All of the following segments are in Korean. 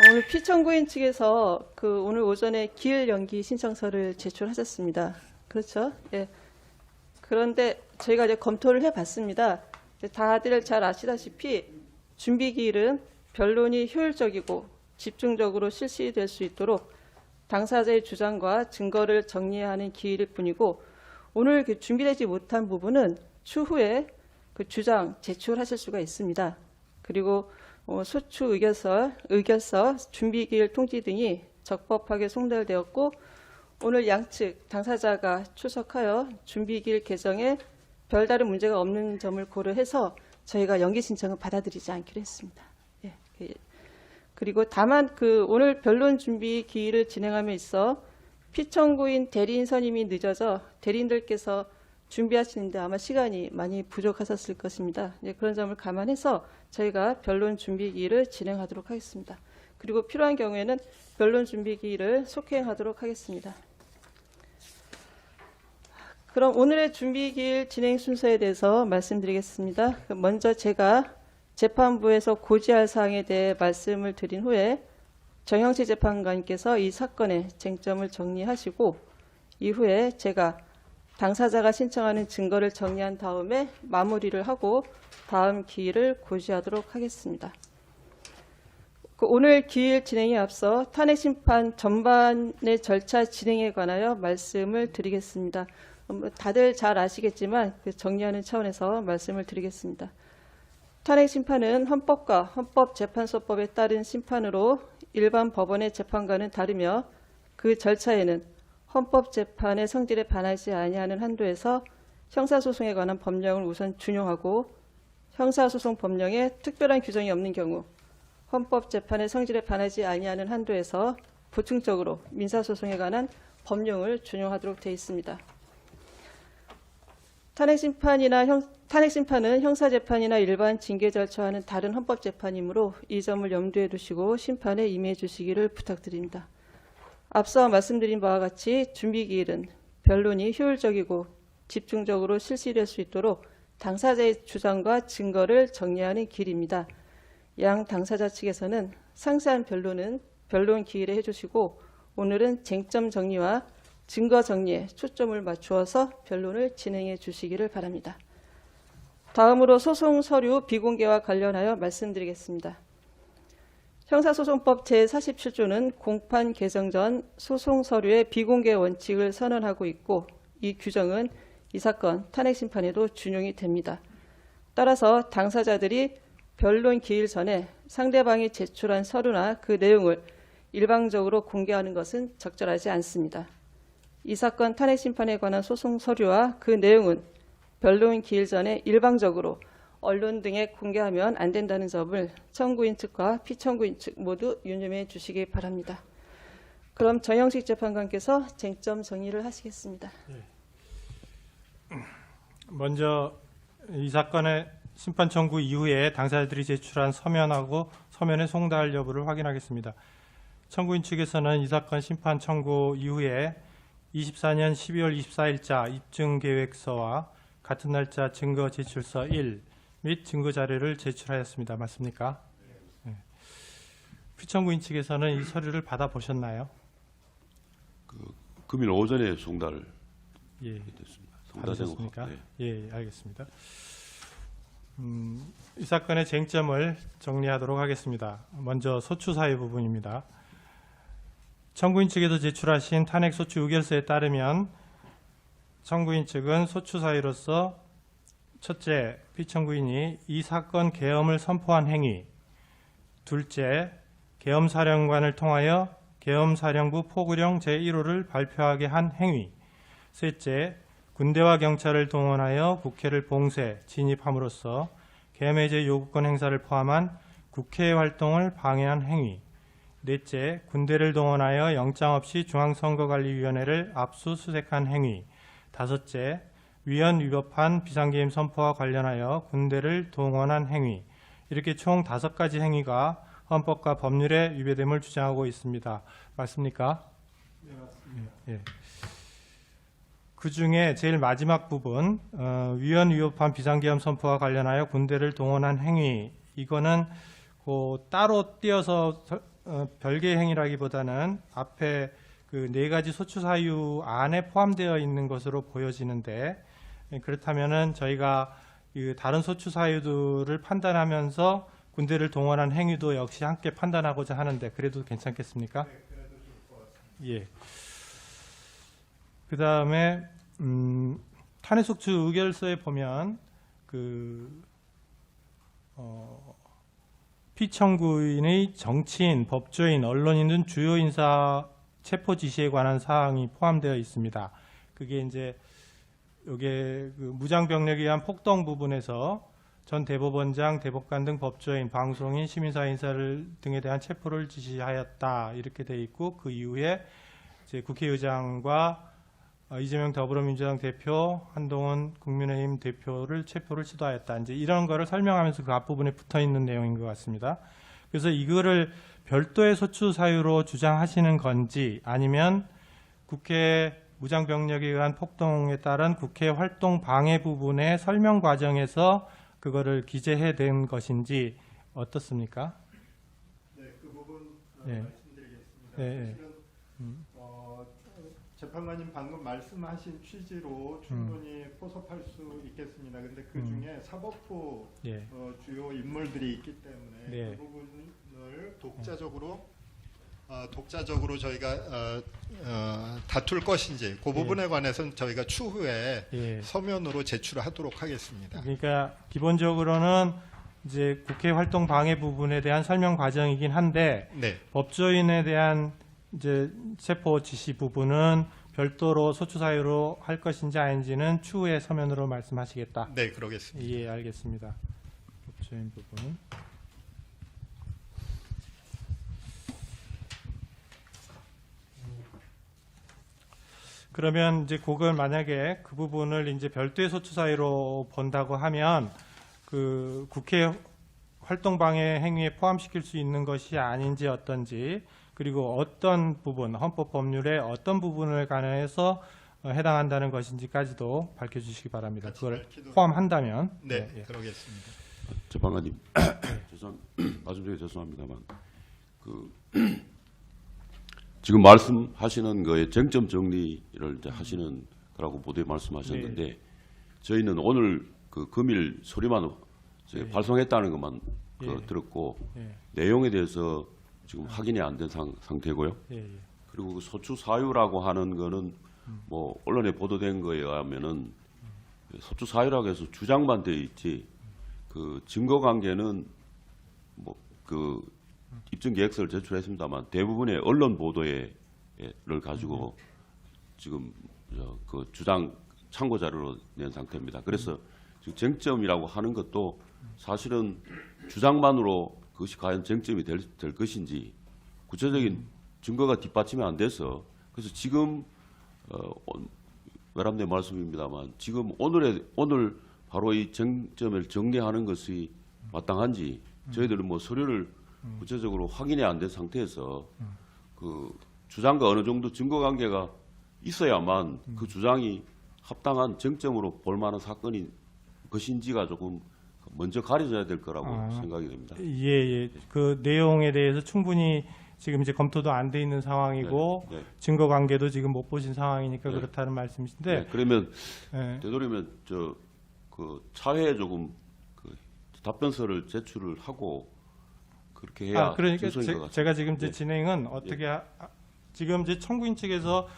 오늘 피청구인 측에서 오늘 오전에 기일 연기 신청서를 제출하셨습니다. 그렇죠? 예. 그런데 저희가 이제 검토를 해봤습니다. 이제 다들 잘 아시다시피 준비기일은 변론이 효율적이고 집중적으로 실시될 수 있도록 당사자의 주장과 증거를 정리하는 기일일 뿐이고, 오늘 준비되지 못한 부분은 추후에 주장 제출하실 수가 있습니다. 그리고 소추 의결서, 준비기일 통지 등이 적법하게 송달되었고, 오늘 양측 당사자가 출석하여 준비기일 개정에 별다른 문제가 없는 점을 고려해서 저희가 연기 신청을 받아들이지 않기로 했습니다. 예. 그리고 다만 오늘 변론 준비 기일을 진행함에 있어 피청구인 대리인 선임이 늦어져 대리인들께서 준비하시는데 아마 시간이 많이 부족하셨을 것입니다. 그런 점을 감안해서 저희가 변론 준비 기일을 진행하도록 하겠습니다. 그리고 필요한 경우에는 변론 준비 기일을 속행하도록 하겠습니다. 그럼 오늘의 준비 기일 진행 순서에 대해서 말씀드리겠습니다. 먼저 제가 재판부에서 고지할 사항에 대해 말씀을 드린 후에 정영치 재판관께서 이 사건의 쟁점을 정리하시고, 이후에 제가 당사자가 신청하는 증거를 정리한 다음에 마무리를 하고 다음 기일을 고시하도록 하겠습니다. 오늘 기일 진행에 앞서 탄핵심판 전반의 절차 진행에 관하여 말씀을 드리겠습니다. 다들 잘 아시겠지만 정리하는 차원에서 말씀을 드리겠습니다. 탄핵심판은 헌법과 헌법재판소법에 따른 심판으로 일반 법원의 재판과는 다르며, 그 절차에는 헌법재판의 성질에 반하지 아니하는 한도에서 형사소송에 관한 법령을 우선 준용하고, 형사소송 법령에 특별한 규정이 없는 경우 헌법재판의 성질에 반하지 아니하는 한도에서 보충적으로 민사소송에 관한 법령을 준용하도록 되어 있습니다. 탄핵심판은 형사재판이나 일반 징계 절차와는 다른 헌법재판이므로 이 점을 염두에 두시고 심판에 임해 주시기를 부탁드립니다. 앞서 말씀드린 바와 같이 준비기일은 변론이 효율적이고 집중적으로 실시될 수 있도록 당사자의 주장과 증거를 정리하는 기일입니다. 양 당사자 측에서는 상세한 변론은 변론 기일에 해주시고, 오늘은 쟁점 정리와 증거 정리에 초점을 맞추어서 변론을 진행해 주시기를 바랍니다. 다음으로 소송 서류 비공개와 관련하여 말씀드리겠습니다. 형사소송법 제47조는 공판 개정 전 소송 서류의 비공개 원칙을 선언하고 있고, 이 규정은 이 사건 탄핵심판에도 준용이 됩니다. 따라서 당사자들이 변론 기일 전에 상대방이 제출한 서류나 그 내용을 일방적으로 공개하는 것은 적절하지 않습니다. 이 사건 탄핵심판에 관한 소송 서류와 그 내용은 변론 기일 전에 일방적으로 언론 등에 공개하면 안 된다는 점을 청구인 측과 피청구인 측 모두 유념해 주시기 바랍니다. 그럼 정영식 재판관께서 쟁점 정리를 하시겠습니다. 먼저 이 사건의 심판 청구 이후에 당사자들이 제출한 서면하고 서면의 송달 여부를 확인하겠습니다. 청구인 측에서는 이 사건 심판 청구 이후에 24년 12월 24일자 입증계획서와 같은 날짜 증거 제출서 1 및 증거 자료를 제출하였습니다. 맞습니까? 네. 피청구인 측에서는 이 서류를 받아보셨나요? 금일 오전에 송달 예. 됐습니다. 받으셨습니까? 네. 예, 알겠습니다. 이 사건의 쟁점을 정리하도록 하겠습니다. 먼저 소추 사유 부분입니다. 청구인 측에서 제출하신 탄핵 소추 의결서에 따르면 청구인 측은 소추 사유로서 첫째, 피청구인이 이 사건 계엄을 선포한 행위, 둘째, 계엄사령관을 통하여 계엄사령부 포구령 제1호를 발표하게 한 행위, 셋째, 군대와 경찰을 동원하여 국회를 봉쇄, 진입함으로써 계엄해제 요구권 행사를 포함한 국회 활동을 방해한 행위, 넷째, 군대를 동원하여 영장 없이 중앙선거관리위원회를 압수수색한 행위, 다섯째, 위헌 위법한 비상계엄 선포와 관련하여 군대를 동원한 행위, 이렇게 총 5가지 행위가 헌법과 법률에 위배됨을 주장하고 있습니다. 맞습니까? 네, 맞습니다. 예. 그 중에 제일 마지막 부분, 위헌 위법한 비상계엄 선포와 관련하여 군대를 동원한 행위, 이거는 따로 띄어서 별개의 행위라기보다는 앞에 그 네 가지 소추 사유 안에 포함되어 있는 것으로 보여지는데, 그렇다면은 저희가 그 다른 소추 사유들을 판단하면서 군대를 동원한 행위도 역시 함께 판단하고자 하는데, 그래도 괜찮겠습니까? 네, 그래도 좋을 것 같습니다. 예. 그 다음에 탄핵소추 의결서에 보면 피청구인의 정치인, 법조인, 언론인 등 주요 인사 체포 지시에 관한 사항이 포함되어 있습니다. 그게 이제 요게 그 무장병력에 의한 폭동 부분에서 전 대법원장, 대법관 등 법조인, 방송인, 시민사회 인사를 등에 대한 체포를 지시하였다 이렇게 돼 있고, 그 이후에 이제 국회의장과 이재명 더불어민주당 대표, 한동훈 국민의힘 대표를 체포를 시도하였다. 이제 이런 거를 설명하면서 그 앞부분에 붙어 있는 내용인 것 같습니다. 그래서 이거를 별도의 소추 사유로 주장하시는 건지, 아니면 국회 무장병력에 의한 폭동에 따른 국회 활동 방해 부분의 설명 과정에서 그거를 기재해낸 것인지 어떻습니까? 네, 그 부분 네. 말씀드리겠습니다. 네. 사실은 재판관님 방금 말씀하신 취지로 충분히 포섭할 수 있겠습니다. 근데 그 중에 사법부 예. 주요 인물들이 있기 때문에 네. 그 부분을 독자적으로 저희가 다툴 것인지 그 부분에 관해서는 저희가 추후에 예. 서면으로 제출하도록 하겠습니다. 그러니까 기본적으로는 이제 국회 활동 방해 부분에 대한 설명 과정이긴 한데, 네, 법조인에 대한 이제 체포 지시 부분은 별도로 소추 사유로 할 것인지 아닌지는 추후에 서면으로 말씀하시겠다. 네, 그러겠습니다. 예, 알겠습니다. 법조인 부분. 그러면 이제 그걸 만약에 그 부분을 이제 별도의 소추 사유로 본다고 하면 그 국회 활동 방해 행위에 포함시킬 수 있는 것이 아닌지 어떤지, 그리고 어떤 부분, 헌법 법률의 어떤 부분을 관해서 해당한다는 것인지까지도 밝혀주시기 바랍니다. 같이 그걸 밝히도록 포함한다면. 네, 예, 예. 그러겠습니다. 재판관님, 말씀 중에 죄송합니다만, 지금 말씀하시는 거에 쟁점 정리를 이제 하시는 거라고 보도에 말씀하셨는데, 저희는 오늘 그 금일 소리만 예. 발송했다는 것만 예. 들었고, 예, 내용에 대해서 지금 확인이 안 된 상태고요. 예, 예. 그리고 그 소추 사유라고 하는 거는 뭐 언론에 보도된 거에 의하면은 소추 사유라고 해서 주장만 되어 있지, 그 증거 관계는 뭐 그 입증 계획서를 제출했습니다만 대부분의 언론 보도를 가지고 지금 그 주장 참고 자료로 낸 상태입니다. 그래서 지금 쟁점이라고 하는 것도 사실은 주장만으로 그것이 과연 쟁점이 될 것인지 구체적인 증거가 뒷받침이 안 돼서, 그래서 지금 외람된 말씀입니다만 지금 오늘 바로 이 쟁점을 정리하는 것이 마땅한지 저희들은 뭐 서류를 구체적으로 확인이 안 된 상태에서 그 주장과 어느 정도 증거 관계가 있어야만 그 주장이 합당한 쟁점으로 볼 만한 사건인 것인지가 조금 먼저 가려져야 될 거라고 생각이 됩니다. 예, 예. 그 내용에 대해서 충분히 지금 이제 검토도 안 돼 있는 상황이고, 네, 네. 증거 관계도 지금 못 보신 상황이니까 네. 그렇다는 말씀이신데, 네, 그러면 예. 되도록이면 그 차회에 조금 그 답변서를 제출을 하고 그렇게 해야 그러니까 순서인 것 같습니다. 제가 지금 이제 네. 진행은 어떻게 지금 이제 청구인 측에서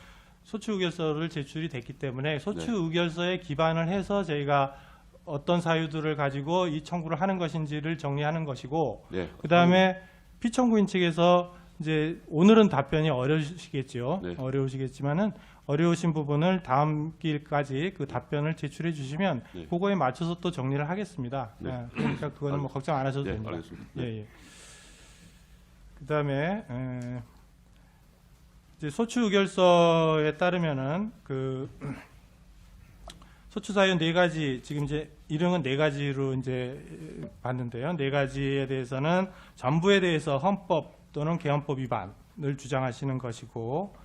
소추 의결서를 제출이 됐기 때문에 소추 네. 의결서에 기반을 해서 저희가 어떤 사유들을 가지고 이 청구를 하는 것인지를 정리하는 것이고, 네. 그다음에 피청구인 측에서 이제 오늘은 답변이 어려우시겠죠. 네. 어려우시겠지만은 어려우신 부분을 다음 길까지 그 답변을 제출해 주시면 네. 그거에 맞춰서 또 정리를 하겠습니다. 네. 예, 그러니까 그거는 뭐 걱정 안 하셔도 네, 됩니다. 알겠습니다. 예, 예. 그다음에 이제 소추 의결서에 따르면은 그 소추 사유 네 가지, 지금 이제 일행은 네 가지로 이제 봤는데요. 네 가지에 대해서는 전부에 대해서 헌법 또는 개헌법 위반을 주장하시는 것이고,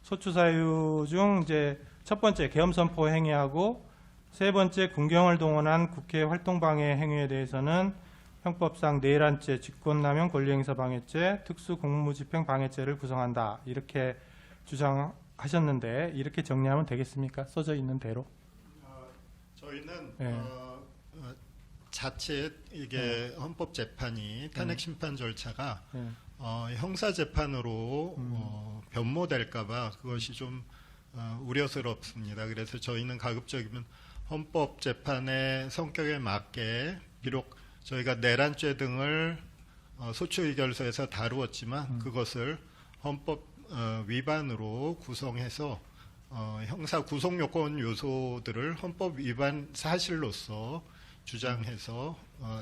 소추 사유 중 이제 첫 번째 계엄 선포 행위하고 세 번째 군경을 동원한 국회 활동 방해 행위에 대해서는 형법상 내란죄, 직권남용 권리행사 방해죄, 특수공무집행 방해죄를 구성한다. 이렇게 주장하셨는데 이렇게 정리하면 되겠습니까? 써져 있는 대로. 저희는 네. 자칫 이게 헌법재판이 탄핵 심판 절차가 네. 형사재판으로 변모될까봐 그것이 좀 우려스럽습니다. 그래서 저희는 가급적이면 헌법재판의 성격에 맞게 비록 저희가 내란죄 등을 소추의결서에서 다루었지만 그것을 헌법 위반으로 구성해서 형사 구속요건 요소들을 헌법 위반 사실로서 주장해서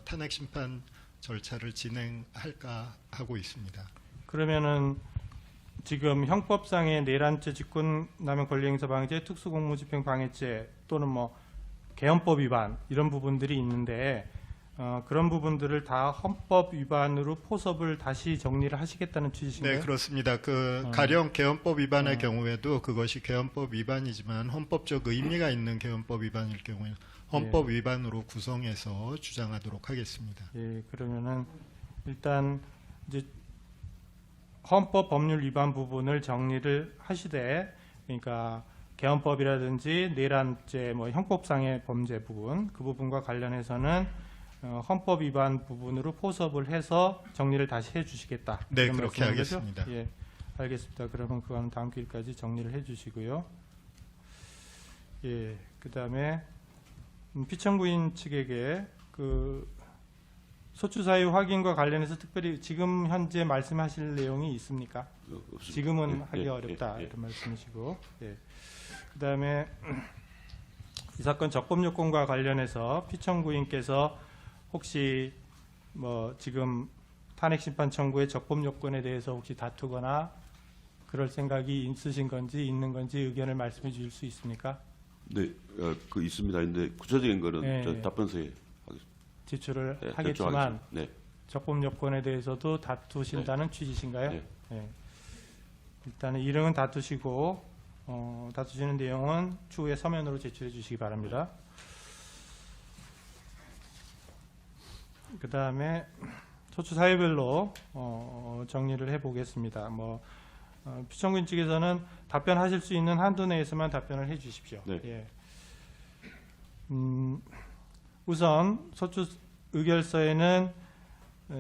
탄핵 심판 절차를 진행할까 하고 있습니다. 그러면은 지금 형법상의 내란죄, 직권남용 권리행사 방해죄, 특수공무집행 방해죄 또는 뭐 개헌법 위반 이런 부분들이 있는데 그런 부분들을 다 헌법 위반으로 포섭을 다시 정리를 하시겠다는 취지신가요? 네, 그렇습니다. 가령 개헌법 위반의 경우에도 그것이 개헌법 위반이지만 헌법적 의미가 있는 개헌법 위반일 경우에 헌법 위반으로 구성해서 주장하도록 하겠습니다. 예, 그러면은 일단 이제 헌법 법률 위반 부분을 정리를 하시되, 그러니까 개헌법이라든지 내란죄, 뭐 형법상의 범죄 부분 그 부분과 관련해서는 헌법 위반 부분으로 포섭을 해서 정리를 다시 해주시겠다. 네, 이런 그렇게 말씀인 거죠? 하겠습니다. 예, 알겠습니다. 그러면 그거는 다음 기일까지 정리를 해주시고요. 예, 그다음에 피청구인 측에게 그 소추 사유 확인과 관련해서 특별히 지금 현재 말씀하실 내용이 있습니까? 없습니다. 지금은 예, 하기 예, 어렵다 예, 예. 이런 말씀이시고, 예. 그다음에 이 사건 적법 요건과 관련해서 피청구인께서 혹시 뭐 지금 탄핵 심판 청구의 적법 요건에 대해서 혹시 다투거나 그럴 생각이 있으신 건지 있는 건지 의견을 말씀해 주실 수 있습니까? 네, 그 있습니다. 근데 구체적인 거는 예, 저 예. 답변서에 하겠습니다. 제출을 네, 하겠지만 결정하겠습니다. 네, 적법 요건에 대해서도 다투신다는 취지신가요? 네. 예. 일단은 이름은 다투시고 다투시는 내용은 추후에 서면으로 제출해 주시기 바랍니다. 그 다음에 소추 사유별로 정리를 해보겠습니다. 피청구인 측에서는 답변하실 수 있는 한도 내에서만 답변을 해주십시오. 네. 예. 우선 소추 의결서에는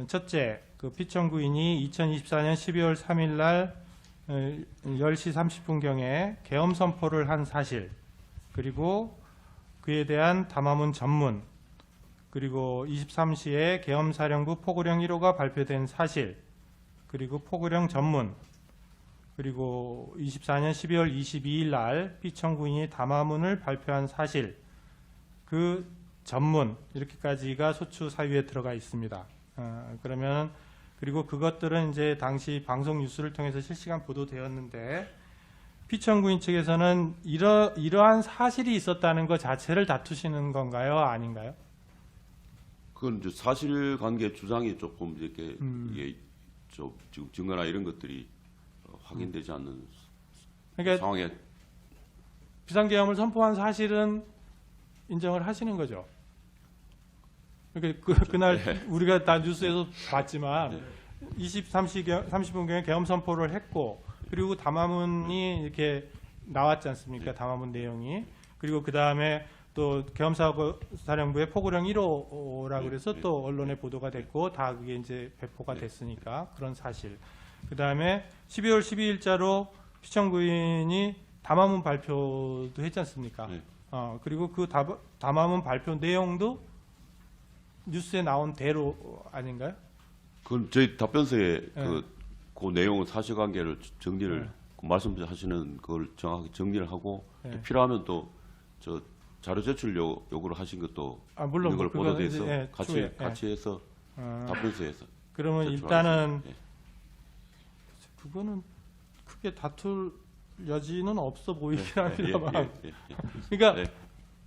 첫째, 그 피청구인이 2024년 12월 3일 날 10시 30분경에 계엄 선포를 한 사실, 그리고 그에 대한 담화문 전문, 그리고 23시에 계엄사령부 포고령 1호가 발표된 사실, 그리고 포고령 전문, 그리고 24년 12월 22일 날 피청구인이 담화문을 발표한 사실, 그 전문 이렇게까지가 소추 사유에 들어가 있습니다. 그러면 그리고 그것들은 이제 당시 방송 뉴스를 통해서 실시간 보도되었는데 피청구인 측에서는 이러한 사실이 있었다는 것 자체를 다투시는 건가요, 아닌가요? 그건 이제 사실관계 주장이 조금 이렇게 이게 좀 지금 증거나 이런 것들이 확인되지 않는 그러니까 상황에 비상계엄을 선포한 사실은 인정을 하시는 거죠. 그러니까 그날 우리가 다 뉴스에서 봤지만 30분경에 계엄 선포를 했고, 그리고 담화문이 이렇게 나왔지 않습니까? 담화문 내용이. 그리고 그 다음에 또 계엄사령부의 포고령 1호라고 그래서 또 언론에 보도가 됐고, 다 그게 이제 배포가 됐으니까 그런 사실. 그 다음에 12월 12일자로 피청구인이 담화문 발표도 했지 않습니까? 네. 그리고 그 담화문 발표 내용도 뉴스에 나온 대로 아닌가요? 그건 저희 답변서에 네. 그 내용은 사실관계를 정리를 그 말씀하시는 그걸 정확하게 정리를 하고 네. 또 필요하면 또 저 자료 제출 요구를 하신 것도 물론 이걸 그거는 보도돼서 이제, 추후에, 같이 해서 답변서에서 그러면 제출하겠습니다. 일단은 예. 그거는 크게 다툴 여지는 없어 보이긴 예, 합니다만. 예. 그러니까 네.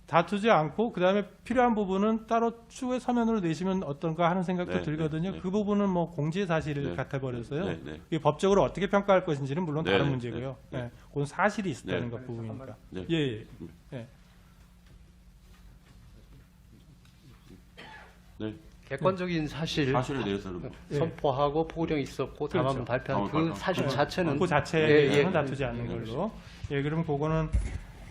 다투지 않고 그다음에 필요한 부분은 따로 추후에 서면으로 내시면 어떤가 하는 생각도 네, 들거든요. 네. 그 부분은 뭐 공지의 사실 네. 같아 버려서요. 네, 네. 이게 법적으로 어떻게 평가할 것인지는 물론 네, 다른 네, 문제고요. 네, 네. 그건 사실이 있었다는 네. 것 부분이니까. 네. 예. 예. 네. 객관적인 사실에 대해서는 뭐. 선포하고 포고령이 있었고 담화문 발표한 그 담화문 사실 자체는 그 자체에 예, 대해서는 예. 다투지 않는 걸로. 예, 그러면 그거는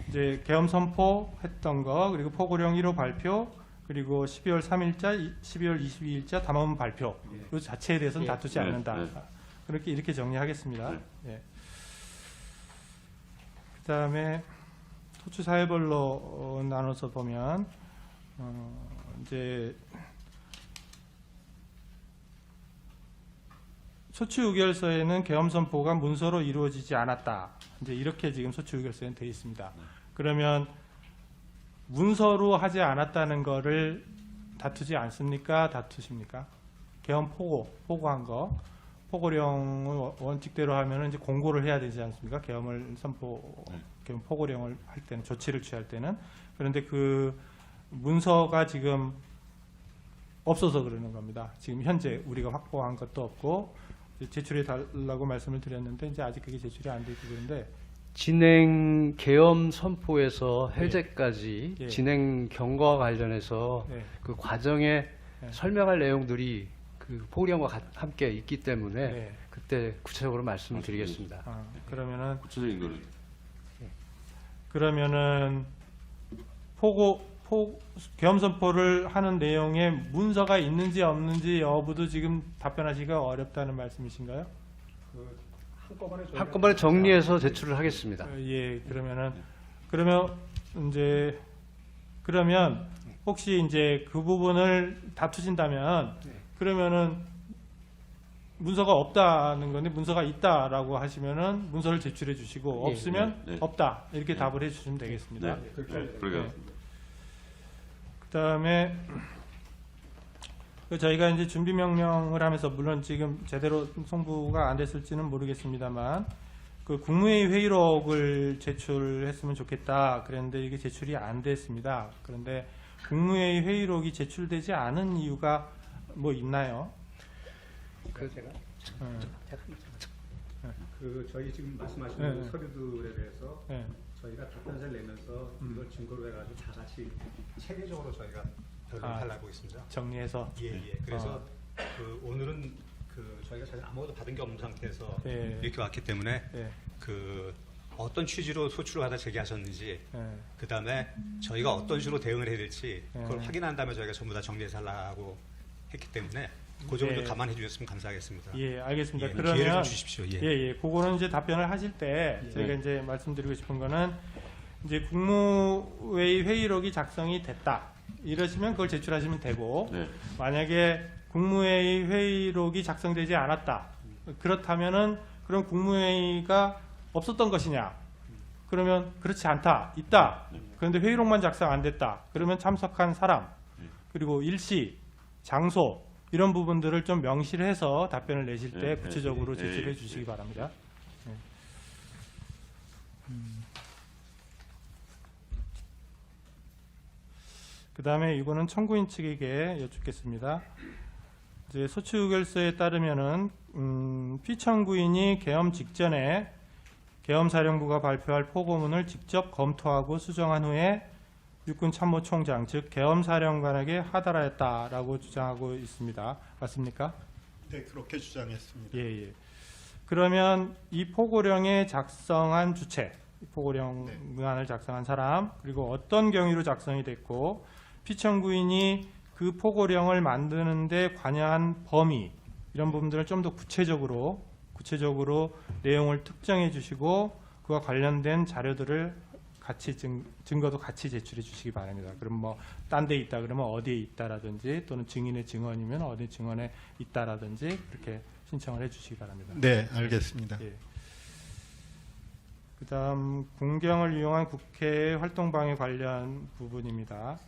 이제 계엄 선포했던 거, 그리고 포고령 1호 발표, 그리고 12월 3일자, 12월 22일자 담화문 발표, 이 자체에 대해서는 예. 다투지 네, 않는다. 네. 그렇게 이렇게 정리하겠습니다. 네. 예. 그다음에 소추 사회별로 나눠서 보면 이제 소추 의결서에는 계엄 선포가 문서로 이루어지지 않았다. 이제 이렇게 지금 소추 의결서에는 되어 있습니다. 그러면 문서로 하지 않았다는 거를 다투지 않습니까? 다투십니까? 계엄 포고한 거. 포고령을 원칙대로 하면은 이제 공고를 해야 되지 않습니까? 계엄을 계엄 포고령을 할 때는, 조치를 취할 때는. 그런데 그 문서가 지금 없어서 그러는 겁니다. 지금 현재 우리가 확보한 것도 없고 제출해 달라고 말씀을 드렸는데 이제 아직 그게 제출이 안 돼 있고 그런데 진행 계엄 선포에서 해제까지 예. 진행 경과와 관련해서 네. 그 과정에 네. 설명할 내용들이 그 포고령과 함께 있기 때문에 네. 그때 구체적으로 말씀을 드리겠습니다. 그러면은 구체적인 거는 계엄 선포를 하는 내용에 문서가 있는지 없는지 여부도 지금 답변하시기가 어렵다는 말씀이신가요? 한꺼번에 정리해서 제출을 하겠습니다. 예, 그러면 혹시 이제 그 부분을 다투신다면 그러면은 문서가 없다는 건데 문서가 있다라고 하시면은 문서를 제출해 주시고 예. 없으면 네. 없다 이렇게 답을 해주시면 되겠습니다. 네. 그렇게 그다음에 저희가 이제 준비 명령을 하면서 물론 지금 제대로 송부가 안 됐을지는 모르겠습니다만 그 국무회의 회의록을 제출했으면 좋겠다 그랬는데 이게 제출이 안 됐습니다. 그런데 국무회의 회의록이 제출되지 않은 이유가 뭐 있나요? 저희 지금 말씀하시는 네. 서류들에 대해서 네. 저희가 답변서를 내면서 이걸 증거로 해가지고 다 같이 체계적으로 저희가 변론을 하려고 있습니다. 정리해서 예. 그래서 오늘은 저희가 사실 아무것도 받은 게 없는 상태에서 예. 이렇게 왔기 때문에 예. 어떤 취지로 소출을 하다 제기하셨는지 예. 그 다음에 저희가 어떤 식으로 대응을 해야 될지 그걸 예. 확인한 다음에 저희가 전부 다 정리해서 하려고 했기 때문에 그 정도 예. 감안해 주셨으면 감사하겠습니다. 예, 알겠습니다. 예, 기회를 그러면 좀 주십시오. 예. 예, 그거는 이제 답변을 하실 때 저희가 이제 말씀드리고 싶은 거는 이제 국무회의 회의록이 작성이 됐다. 이러시면 그걸 제출하시면 되고 네. 만약에 국무회의 회의록이 작성되지 않았다. 그렇다면은 그럼 국무회의가 없었던 것이냐? 그러면 그렇지 않다. 있다. 그런데 회의록만 작성 안 됐다. 그러면 참석한 사람 그리고 일시, 장소 이런 부분들을 좀 명시를 해서 답변을 내실 때 네, 구체적으로 네, 제출해 네, 주시기 네. 바랍니다. 네. 그 다음에 이거는 청구인 측에게 여쭙겠습니다. 이제 소추 의결서에 따르면은 피청구인이 계엄 직전에 계엄사령부가 발표할 포고문을 직접 검토하고 수정한 후에 육군참모총장 즉 계엄사령관에게 하달하였다라고 주장하고 있습니다. 맞습니까? 네, 그렇게 주장했습니다. 예. 그러면 이 포고령에 작성한 주체, 포고령안을 작성한 사람, 그리고 어떤 경위로 작성이 됐고 피청구인이 그 포고령을 만드는데 관여한 범위 이런 부분들을 좀 더 구체적으로 내용을 특정해 주시고 그와 관련된 자료들을 같이 증거도 같이 제출해 주시기 바랍니다. 그럼 뭐 딴 데 있다 그러면 어디에 있다라든지 또는 증인의 증언이면 어디 증언에 있다라든지 그렇게 신청을 해 주시기 바랍니다. 네, 알겠습니다. 예. 그다음 공경을 이용한 국회 활동 방해 관련 부분입니다.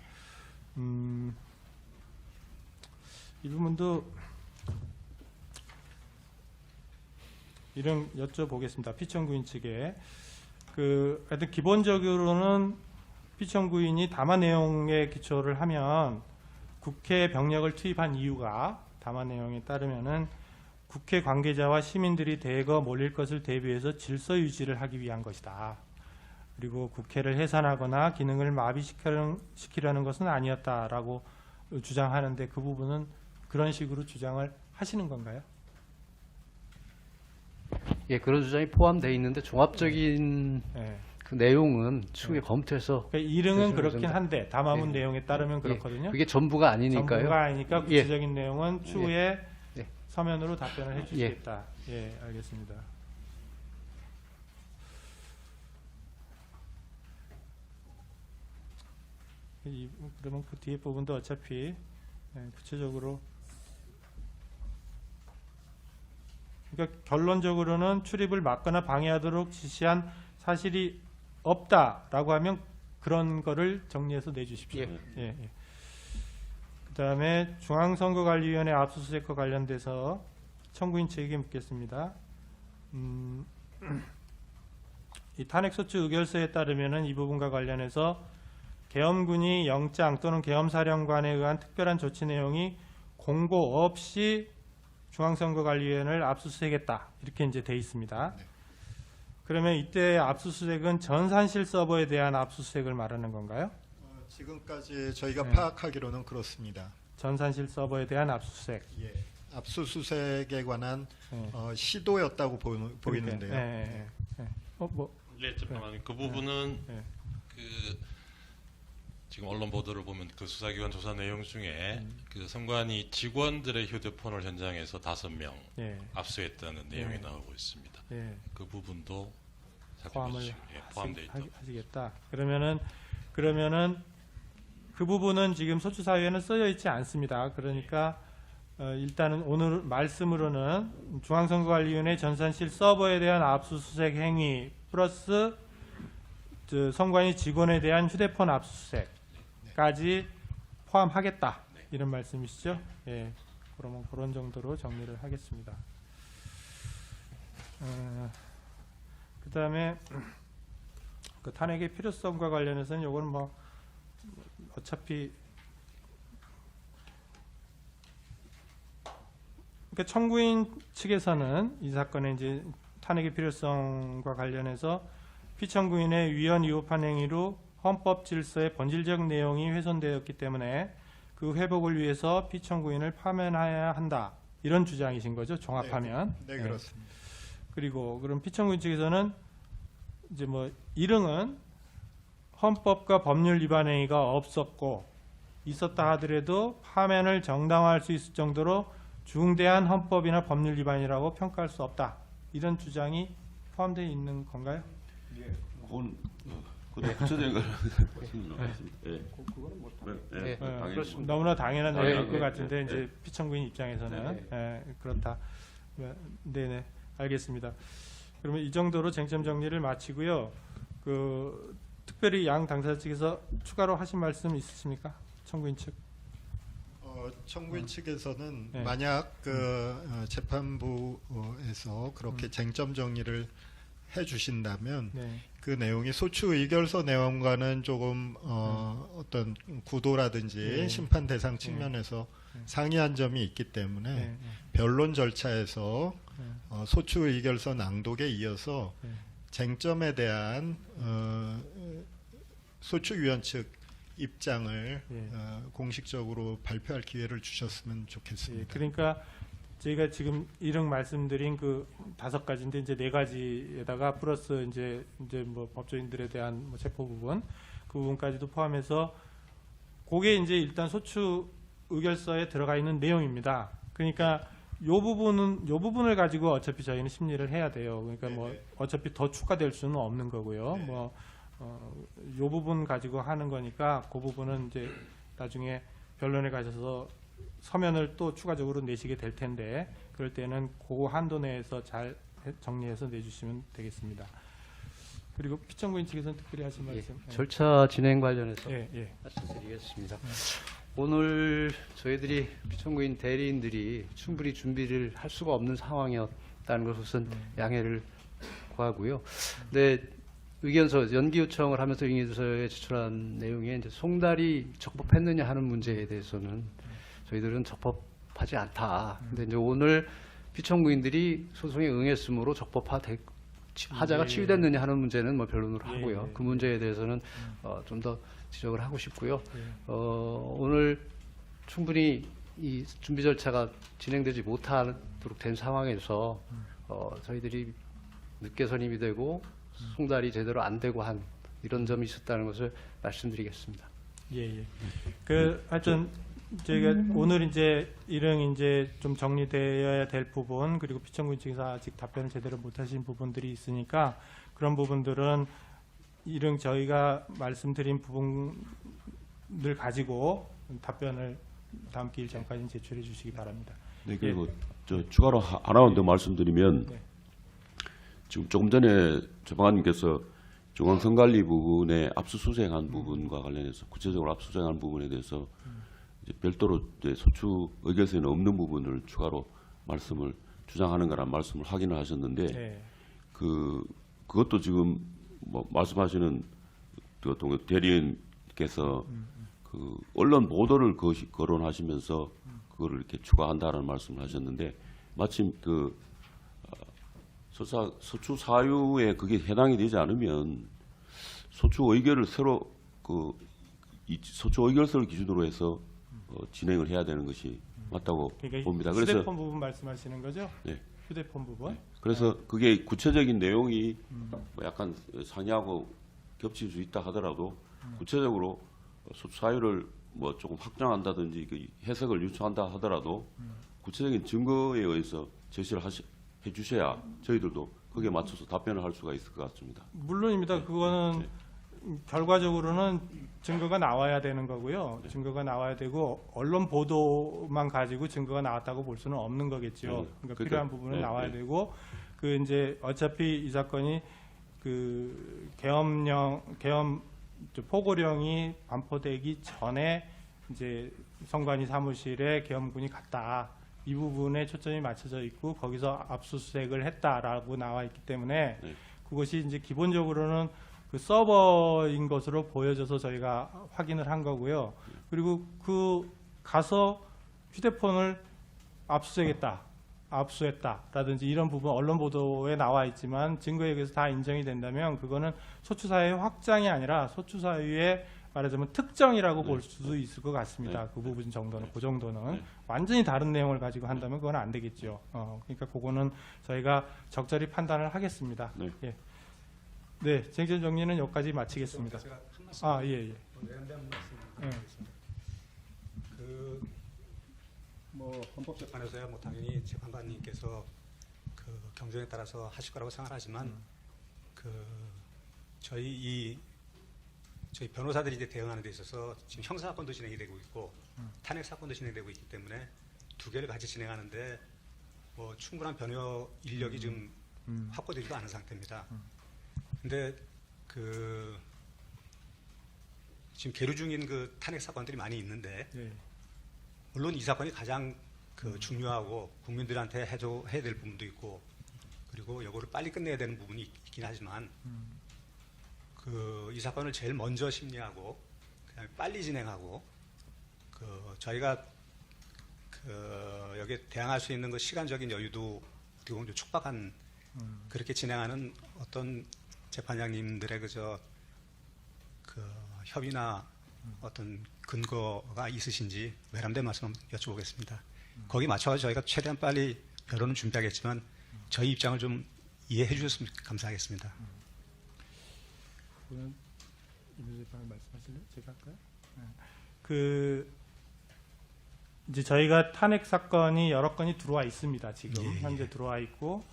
이 부분도 이런 여쭤보겠습니다. 피청구인 측에 하여튼 기본적으로는 피청구인이 담화 내용에 기초를 하면 국회 병력을 투입한 이유가 담화 내용에 따르면은 국회 관계자와 시민들이 대거 몰릴 것을 대비해서 질서 유지를 하기 위한 것이다. 그리고 국회를 해산하거나 기능을 마비시키려는 것은 아니었다라고 주장하는데 그 부분은 그런 식으로 주장을 하시는 건가요? 예, 그런 주장이 포함되어 있는데 종합적인 예. 그 내용은 추후에 검토해서 그러니까 일흥은 그렇죠, 그렇긴 그렇죠. 한데 담화문 예. 내용에 따르면 예, 그렇거든요. 그게 전부가 아니니까요. 전부가 아니니까 예. 구체적인 내용은 추후에 예. 서면으로 답변을 해주시겠다. 예, 알겠습니다. 그러면 그 뒤에 부분도 어차피 구체적으로 그러니까 결론적으로는 출입을 막거나 방해하도록 지시한 사실이 없다라고 하면 그런 거를 정리해서 내주십시오. 예. 예. 그다음에 중앙선거관리위원회 압수수색과 관련돼서 청구인 측에게 묻겠습니다. 이 탄핵소추 의결서에 따르면은 이 부분과 관련해서 계엄군이 영장 또는 계엄사령관에 의한 특별한 조치 내용이 공고 없이 중앙선거관리위원회를 압수수색했다 이렇게 이제 돼 있습니다. 그러면 이때 압수수색은 전산실 서버에 대한 압수수색을 말하는 건가요? 지금까지 저희가 네. 파악하기로는 그렇습니다. 전산실 서버에 대한 압수수색. 예. 압수수색에 관한 네. 시도였다고 보이는데요. 네. 네, 잠깐만요. 그 부분은 네. 그 지금 언론 보도를 보면 그 수사기관 조사 내용 중에 그 선관위 직원들의 휴대폰을 현장에서 5명 예. 압수했다는 내용이 네. 나오고 있습니다. 예. 그 부분도 포함을 포함되어 있다. 하시겠다. 그러면은 그 부분은 지금 소추사유에는 써져 있지 않습니다. 그러니까 일단은 오늘 말씀으로는 중앙선거관리위원회 전산실 서버에 대한 압수수색 행위 플러스 선관위 직원에 대한 휴대폰 압수수색까지 포함하겠다 이런 말씀이시죠? 예. 그러면 그런 정도로 정리를 하겠습니다. 그다음에 그 탄핵의 필요성과 관련해서는 요건 뭐 어차피 그러니까 청구인 측에서는 이 사건의 이제 탄핵의 필요성과 관련해서 피청구인의 위헌 위법한 행위로 헌법 질서의 본질적 내용이 훼손되었기 때문에 그 회복을 위해서 피청구인을 파면해야 한다 이런 주장이신 거죠? 종합하면. 네, 그렇습니다. 그리고 그럼 피청구인 측에서는 이제 뭐 일흥은 헌법과 법률 위반 행위가 없었고 있었다 하더라도 파면을 정당화할 수 있을 정도로 중대한 헌법이나 법률 위반이라고 평가할 수 없다. 이런 주장이 포함되어 있는 건가요? 그건 구체적인 걸 예. 네, 당연히 그렇습니다. 너무나 당연한 네, 얘기일 것 네, 같은데 네, 이제 네. 피청구인 입장에서는 네, 그렇다. 네네 알겠습니다. 그러면 이 정도로 쟁점 정리를 마치고요. 그 특별히 양 당사자 측에서 추가로 하신 말씀 있으십니까? 청구인 측. 청구인 측에서는 네. 만약 재판부에서 그렇게 쟁점 정리를 해주신다면 네. 그 내용이 소추 의결서 내용과는 조금 어떤 구도라든지 네. 심판 대상 측면에서 상이한 점이 있기 때문에 네. 변론 절차에서 네. 소추 의결서 낭독에 이어서 네. 쟁점에 대한 소추위원 측 입장을 예. 공식적으로 발표할 기회를 주셨으면 예, 좋겠습니다. 그러니까 저희가 지금 이런 말씀드린 그 5가지인데 이제 4가지에다가 플러스 이제 뭐 법조인들에 대한 뭐 체포 부분 그 부분까지도 포함해서 그게 이제 일단 소추 의결서에 들어가 있는 내용입니다. 그러니까 요 부분을 가지고 어차피 저희는 심리를 해야 돼요. 그러니까 뭐 네네. 어차피 더 추가될 수는 없는 거고요. 네. 요 부분 가지고 하는 거니까 그 부분은 이제 나중에 변론에 가셔서 서면을 또 추가적으로 내시게 될 텐데 그럴 때는 그 한도 내에서 잘 정리해서 내주시면 되겠습니다. 그리고 피청구인 측에서는 특별히 하신 예, 말씀. 절차 진행 관련해서 예. 말씀드리겠습니다. 오늘 저희들이 피청구인 대리인들이 충분히 준비를 할 수가 없는 상황이었다는 것은 양해를 구하고요. 네, 의견서 연기 요청을 하면서 의견서에 제출한 내용에 이제 송달이 적법했느냐 하는 문제에 대해서는 저희들은 적법하지 않다. 근데 이제 오늘 피청구인들이 소송에 응했으므로 하자가 예. 치유됐느냐 하는 문제는 뭐 변론으로 예, 하고요. 예. 그 문제에 대해서는 좀 더 지적을 하고 싶고요. 예. 오늘 충분히 이 준비 절차가 진행되지 못하도록 된 상황에서 저희들이 늦게 선임이 되고 송달이 제대로 안 되고 한 이런 점이 있었다는 것을 말씀드리겠습니다. 예, 예. 하여튼 저희가 오늘 이제 일행 이제 좀 정리되어야 될 부분, 그리고 피청구인 측에서 아직 답변을 제대로 못하신 부분들이 있으니까 그런 부분들은 일행 저희가 말씀드린 부분들 가지고 답변을 다음 기일 전까지 제출해 주시기 바랍니다. 네, 그리고 저 추가로 하나만 더 말씀드리면 네. 지금 조금 전에 조방관님께서 중앙선관리 부분에 압수수색한 부분과 관련해서 구체적으로 압수수색한 부분에 대해서 이제 별도로 이제 소추 의결서에는 없는 부분을 추가로 말씀을 주장하는 거란 말씀을 확인을 하셨는데 네. 그것도 지금 뭐 말씀하시는 그 대리인께서 그 언론 보도를 거론하시면서 그거를 이렇게 추가한다라는 말씀을 하셨는데 마침 소추 사유에 그게 해당이 되지 않으면 소추 의결을 새로 이 소추 의결서를 기준으로 해서 진행을 해야 되는 것이 맞다고 그러니까 봅니다. 휴대폰 부분 말씀하시는 거죠? 네. 휴대폰 부분. 그래서 그게 구체적인 내용이 뭐 약간 상이하고 겹칠 수 있다 하더라도 구체적으로 소추 사유를 뭐 조금 확정한다든지 그 해석을 요청한다 하더라도 구체적인 증거에 의해서 제시를 해 주셔야 저희들도 거기에 맞춰서 답변을 할 수가 있을 것 같습니다. 물론입니다. 그거는 결과적으로는 증거가 나와야 되는 거고요. 증거가 나와야 되고 언론 보도만 가지고 증거가 나왔다고 볼 수는 없는 거겠죠. 그러니까 필요한 부분은 나와야 되고 그 이제 어차피 이 사건이 그 계엄 포고령이 반포되기 전에 이제 선관위 사무실에 계엄군이 갔다. 이 부분에 초점이 맞춰져 있고 거기서 압수수색을 했다라고 나와 있기 때문에 그것이 이제 기본적으로는 그 서버인 것으로 보여져서 저희가 확인을 한 거고요. 그리고 그 가서 휴대폰을 압수했다라든지 이런 부분 언론 보도에 나와 있지만 증거에 의해서 다 인정이 된다면 그거는 소추사유의 확장이 아니라 소추사유의 말하자면 특정이라고 볼 수도 있을 것 같습니다. 그 부분 정도는, 그 정도는 완전히 다른 내용을 가지고 한다면 그건 안 되겠죠. 그러니까 그거는 저희가 적절히 판단을 하겠습니다. 네. 예. 네, 쟁점 정리는 여기까지 마치겠습니다. 제가 한 말씀 예. 외람된 말씀 예. 드리겠습니다. 뭐 헌법재판에서야 뭐 당연히 재판관님께서 그 경종에 따라서 하실 거라고 생각하지만 저희 변호사들이 이제 대응하는 데 있어서 지금 형사 사건도 진행이 되고 있고 탄핵 사건도 진행되고 있기 때문에 두 개를 같이 진행하는데 뭐 충분한 변호 인력이 지금 확보되지도 않은 상태입니다. 근데 지금 계류 중인 그 탄핵 사건들이 많이 있는데 물론 이 사건이 가장 중요하고 국민들한테 해야 될 부분도 있고 그리고 이거를 빨리 끝내야 되는 부분이 있긴 하지만 이 사건을 제일 먼저 심리하고 그다음에 빨리 진행하고 저희가 여기에 대항할 수 있는 그 시간적인 여유도 어떻게 보면 좀 촉박한 그렇게 진행하는 어떤 재판장님들의 협의나 어떤 근거가 있으신지 외람된 말씀 여쭤보겠습니다. 거기 맞춰서 저희가 최대한 빨리 변론은 준비하겠지만 저희 입장을 좀 이해해 주셨으면 감사하겠습니다. 그거는 이준석 재판을 말씀하실래요? 제가 할까요? 이제 저희가 탄핵 사건이 여러 건이 들어와 있습니다. 지금 현재 들어와 있고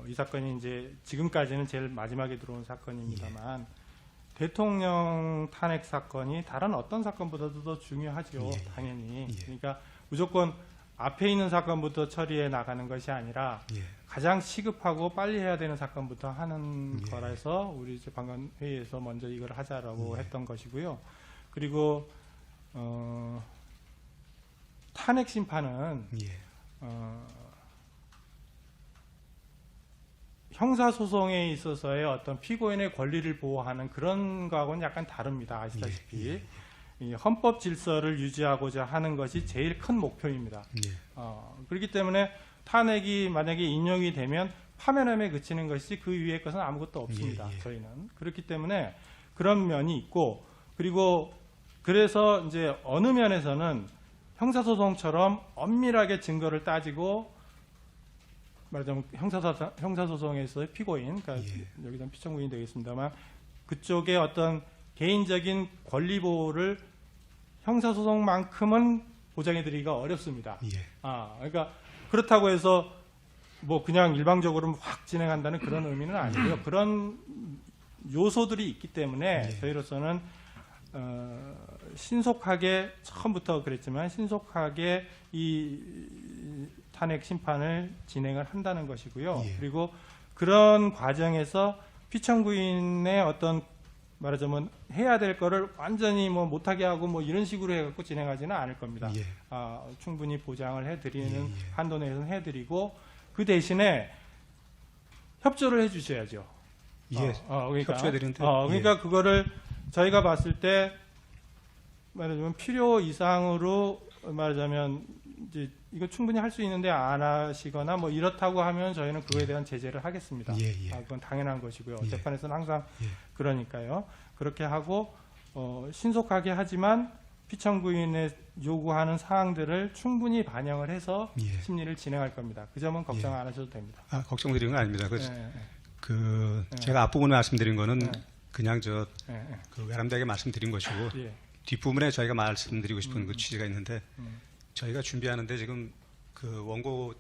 이 사건이 이제 지금까지는 제일 마지막에 들어온 사건입니다만 대통령 탄핵 사건이 다른 어떤 사건보다도 더 중요하죠. 당연히. 그러니까 무조건 앞에 있는 사건부터 처리해 나가는 것이 아니라 가장 시급하고 빨리 해야 되는 사건부터 하는 거라서 우리 재판관 회의에서 먼저 이걸 하자라고 했던 것이고요. 그리고 탄핵 심판은 형사소송에 있어서의 어떤 피고인의 권리를 보호하는 그런 거하고는 약간 다릅니다. 아시다시피 이 헌법 질서를 유지하고자 하는 것이 제일 큰 목표입니다. 그렇기 때문에 탄핵이 만약에 인용이 되면 파면함에 그치는 것이 그 위에 것은 아무것도 없습니다. 저희는 그렇기 때문에 그런 면이 있고 그리고 그래서 이제 어느 면에서는 형사소송처럼 엄밀하게 증거를 따지고 말하자면 형사소송에서의 피고인, 그러니까 여기서는 피청구인이 되겠습니다만 그쪽의 어떤 개인적인 권리 보호를 형사소송만큼은 보장해드리기가 어렵습니다. 그러니까 그렇다고 해서 뭐 그냥 일방적으로 확 진행한다는 그런 의미는 아니고요. 그런 요소들이 있기 때문에 저희로서는 신속하게 처음부터 그랬지만 신속하게 이 탄핵 심판을 진행을 한다는 것이고요. 그리고 그런 과정에서 피청구인의 어떤 말하자면 해야 될 거를 완전히 뭐 못하게 하고 뭐 이런 식으로 해갖고 진행하지는 않을 겁니다. 충분히 보장을 해드리는 한도 내에서는 해드리고 그 대신에 협조를 해주셔야죠. 그러니까, 협조해드리는데. 그러니까 그거를 저희가 봤을 때 말하자면 필요 이상으로 말하자면 이제 이거 충분히 할 수 있는데 안 하시거나 뭐 이렇다고 하면 저희는 그거에 대한 제재를 하겠습니다. 그건 당연한 것이고요. 재판에서는 항상 그러니까요. 그렇게 하고 신속하게 하지만 피청구인의 요구하는 사항들을 충분히 반영을 해서 심리를 진행할 겁니다. 그 점은 걱정 안 하셔도 됩니다. 걱정드리는 건 아닙니다. 제가 앞부분에 말씀드린 거는 그냥 그 외람되게 말씀드린 것이고 뒷부분에 저희가 말씀드리고 싶은 그 취지가 있는데 저희가 준비하는데 지금 그 원고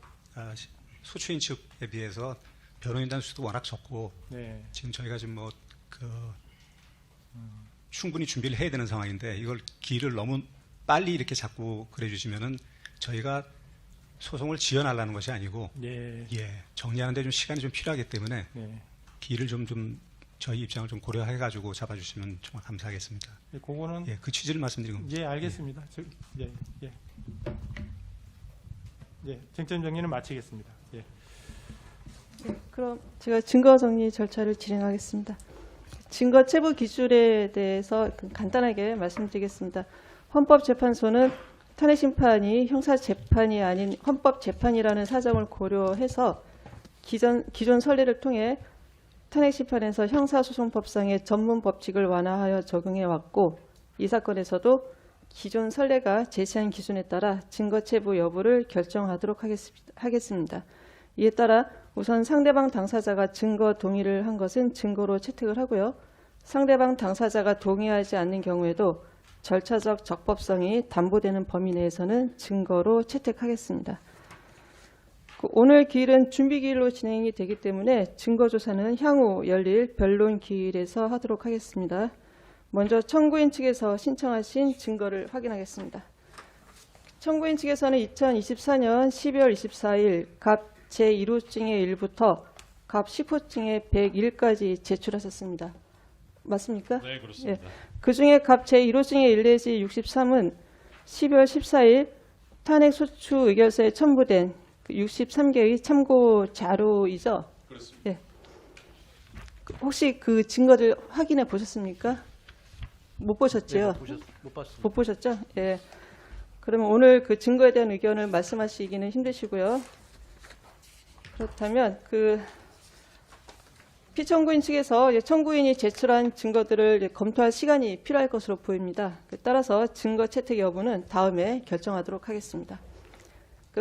소추인 측에 비해서 변호인단 수도 워낙 적고 지금 저희가 지금 충분히 준비를 해야 되는 상황인데 이걸 기일을 너무 빨리 이렇게 자꾸 그래 주시면은 저희가 소송을 지연하려는 것이 아니고 정리하는데 좀 시간이 좀 필요하기 때문에 기일을 좀 저희 입장을 좀 고려해 가지고 잡아주시면 정말 감사하겠습니다. 그거는 그 취지를 말씀드린 겁니다. 알겠습니다. 쟁점 정리는 마치겠습니다. 그럼 제가 증거 정리 절차를 진행하겠습니다. 증거 체부 기준에 대해서 간단하게 말씀드리겠습니다. 헌법재판소는 탄핵 심판이 형사 재판이 아닌 헌법 재판이라는 사정을 고려해서 기존 선례를 통해 탄핵 심판에서 형사소송법상의 전문 법칙을 완화하여 적용해 왔고 이 사건에서도 기존 선례가 제시한 기준에 따라 증거 체부 여부를 결정하도록 하겠습니다. 이에 따라 우선 상대방 당사자가 증거 동의를 한 것은 증거로 채택을 하고요. 상대방 당사자가 동의하지 않는 경우에도 절차적 적법성이 담보되는 범위 내에서는 증거로 채택하겠습니다. 오늘 기일은 준비 기일로 진행이 되기 때문에 증거 조사는 향후 열릴 변론 기일에서 하도록 하겠습니다. 먼저 청구인 측에서 신청하신 증거를 확인하겠습니다. 청구인 측에서는 2024년 12월 24일 갑 제1호증의 1부터 갑 10호증의 101까지 제출하셨습니다. 맞습니까? 네, 그렇습니다. 그중에 갑 제1호증의 1 내지 63은 12월 14일 탄핵 소추 의결서에 첨부된 63개의 참고 자료이죠? 그렇습니다. 혹시 그 증거를 확인해 보셨습니까? 못 보셨지요? 못 봤습니다. 못 보셨죠? 그러면 오늘 그 증거에 대한 의견을 말씀하시기는 힘드시고요. 그렇다면 피청구인 측에서 청구인이 제출한 증거들을 검토할 시간이 필요할 것으로 보입니다. 따라서 증거 채택 여부는 다음에 결정하도록 하겠습니다.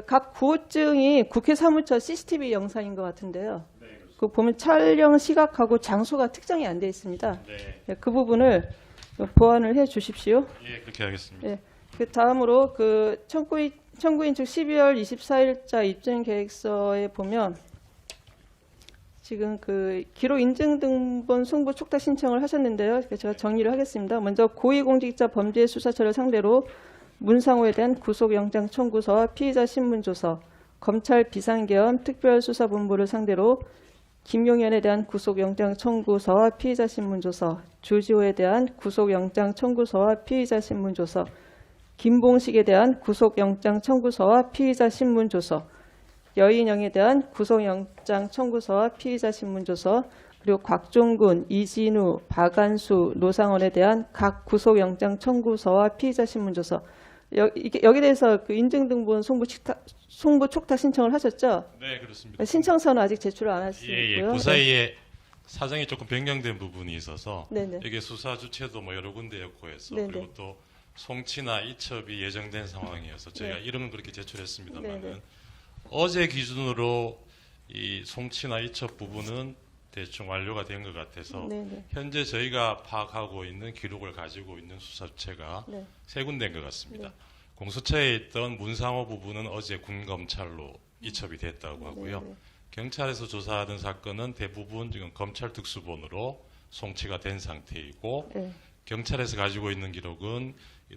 갑 9호증이 국회 사무처 CCTV 영상인 것 같은데요. 그 보면 촬영 시각하고 장소가 특정이 안 돼 있습니다. 그 부분을 보완을 해 주십시오. 그렇게 하겠습니다. 그 다음으로 청구인 측 12월 24일자 입증 계획서에 보면 지금 기록 인증 등본 송부 촉탁 신청을 하셨는데요. 제가 정리를 하겠습니다. 먼저 고위공직자 범죄 수사처를 상대로 문상호에 대한 구속영장 청구서와 피의자 신문조서, 검찰 비상계엄 특별수사본부를 상대로 김용현에 대한 구속영장 청구서와 피의자 신문조서, 주지호에 대한 구속영장 청구서와 피의자 신문조서, 김봉식에 대한 구속영장 청구서와 피의자 신문조서, 여인영에 대한 구속영장 청구서와 피의자 신문조서, 그리고 곽종군, 이진우, 박안수, 노상원에 대한 각 구속영장 청구서와 피의자 신문조서, 여기에 대해서 인증 등본 송부 촉탁 신청을 하셨죠? 네, 그렇습니다. 신청서는 아직 제출을 안 하시고요. 그 사이에 사정이 조금 변경된 부분이 있어서 네네. 이게 수사 주체도 여러 군데였고 해서 네네. 그리고 또 송치나 이첩이 예정된 상황이어서 저희가 네. 이름은 그렇게 제출했습니다만 네, 네. 어제 기준으로 이 송치나 이첩 부분은 대충 완료가 된 것 같아서 네네. 현재 저희가 파악하고 있는 기록을 가지고 있는 수사체가 네. 세 군데인 것 같습니다. 네. 공수처에 있던 문상호 부분은 어제 군검찰로 이첩이 됐다고 하고요. 네네. 경찰에서 조사하던 사건은 대부분 지금 검찰 특수본으로 송치가 된 상태이고 네. 경찰에서 가지고 있는 기록은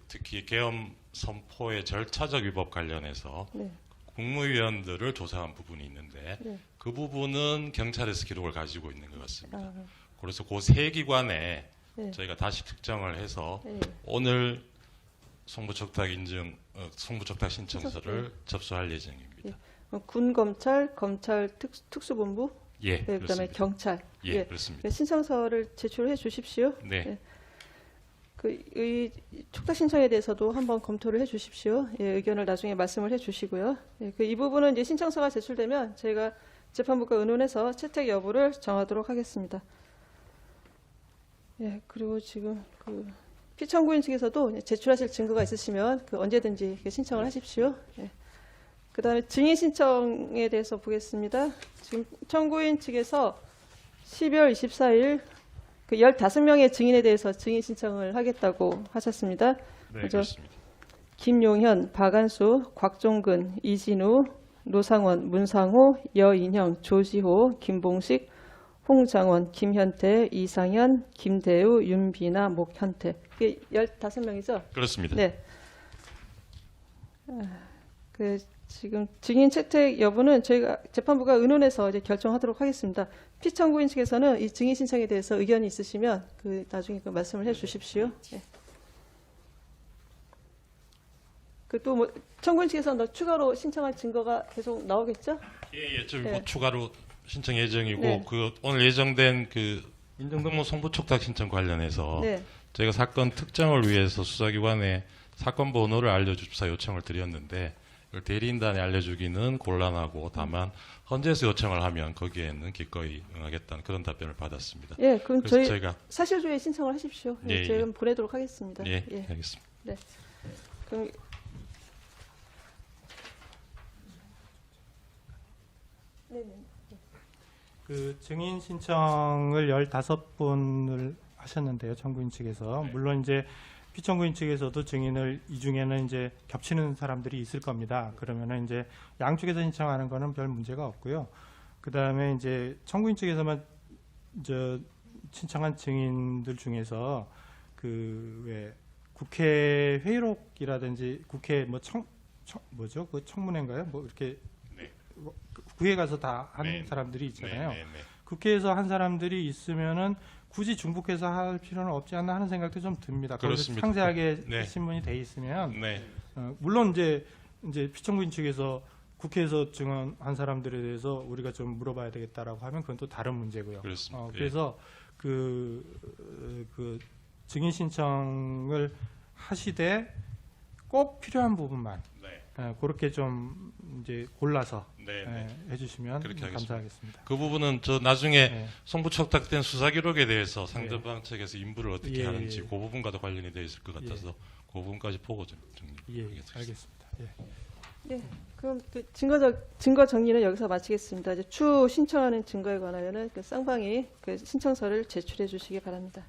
특히 계엄 선포의 절차적 위법 관련해서 네. 국무위원들을 조사한 부분이 있는데 네. 그 부분은 경찰에서 기록을 가지고 있는 것 같습니다. 아, 그래서 그 세 기관에 네. 저희가 다시 특정을 해서 네. 오늘 송부적탁 인증, 송부적탁 신청서를 접수할 예정입니다. 군 검찰, 검찰 특수본부, 예, 네, 그다음에 그렇습니다. 경찰. 예, 그렇습니다. 신청서를 제출해 주십시오. 네. 이 촉탁 신청에 대해서도 한번 검토를 해 주십시오. 예, 의견을 나중에 말씀을 해 주시고요. 예, 이 부분은 이제 신청서가 제출되면 저희가 재판부가 의논해서 채택 여부를 정하도록 하겠습니다. 예, 그리고 지금 피청구인 측에서도 제출하실 증거가 있으시면 언제든지 이렇게 신청을 하십시오. 예. 그다음에 증인 신청에 대해서 보겠습니다. 지금 청구인 측에서 12월 24일 15명의 증인에 대해서 증인 신청을 하겠다고 하셨습니다. 네, 먼저 그렇습니다. 김용현, 박안수, 곽종근, 이진우, 노상원, 문상호, 여인형, 조지호, 김봉식, 홍장원, 김현태, 이상현, 김대우, 윤비나, 목현태. 이게 15명이죠? 그렇습니다. 네. 지금 증인 채택 여부는 저희가 재판부가 의논해서 이제 결정하도록 하겠습니다. 피청구인 측에서는 이 증인 신청에 대해서 의견이 있으시면 나중에 말씀을 해주십시오. 예. 또 청구인 측에서 추가로 신청할 증거가 계속 나오겠죠? 예, 좀 네. 추가로 신청 예정이고 네. 오늘 예정된 인정등록 송부촉탁 신청 관련해서 네. 저희가 사건 특정을 위해서 수사기관에 사건 번호를 알려줍사 요청을 드렸는데 이걸 대리인단에 알려주기는 곤란하고 다만 헌재에서 요청을 하면 거기에는 기꺼이 응하겠다는 그런 답변을 받았습니다. 예, 그럼 그래서 저희가 사실조회 신청을 하십시오. 예, 예. 저희가 보내도록 하겠습니다. 예, 알겠습니다. 그럼 증인 신청을 15분을 하셨는데요. 청구인 측에서. 물론 이제 피청구인 측에서도 증인을 이 중에는 이제 겹치는 사람들이 있을 겁니다. 그러면은 이제 양쪽에서 신청하는 거는 별 문제가 없고요. 그다음에 이제 청구인 측에서만 신청한 증인들 중에서 왜 국회 회의록이라든지 국회 뭐죠? 그 청문회인가요? 뭐 이렇게 네. 국회에 가서 다 한 네. 사람들이 있잖아요. 네. 국회에서 한 사람들이 있으면은 굳이 중복해서 할 필요는 없지 않나 하는 생각도 좀 듭니다. 거기서 그렇습니다. 상세하게 네. 신문이 돼 있으면 네. 물론 이제 피청구인 측에서 국회에서 증언한 사람들에 대해서 우리가 좀 물어봐야 되겠다라고 하면 그건 또 다른 문제고요. 그렇습니다. 그래서 그 증인 신청을 하시되 꼭 필요한 부분만 그렇게 좀 이제 골라서 해주시면 그렇게 하겠습니다. 감사하겠습니다. 그 부분은 나중에 네. 송부촉탁된 수사 기록에 대해서 상대방 측에서 인부를 어떻게 예, 하는지 예. 그 부분과도 관련이 되어 있을 것 같아서 그 부분까지 보고 좀 정리하겠습니다. 알겠습니다. 네, 그럼 증거 정리는 여기서 마치겠습니다. 이제 추후 신청하는 증거에 관하여는 쌍방이 신청서를 제출해 주시기 바랍니다.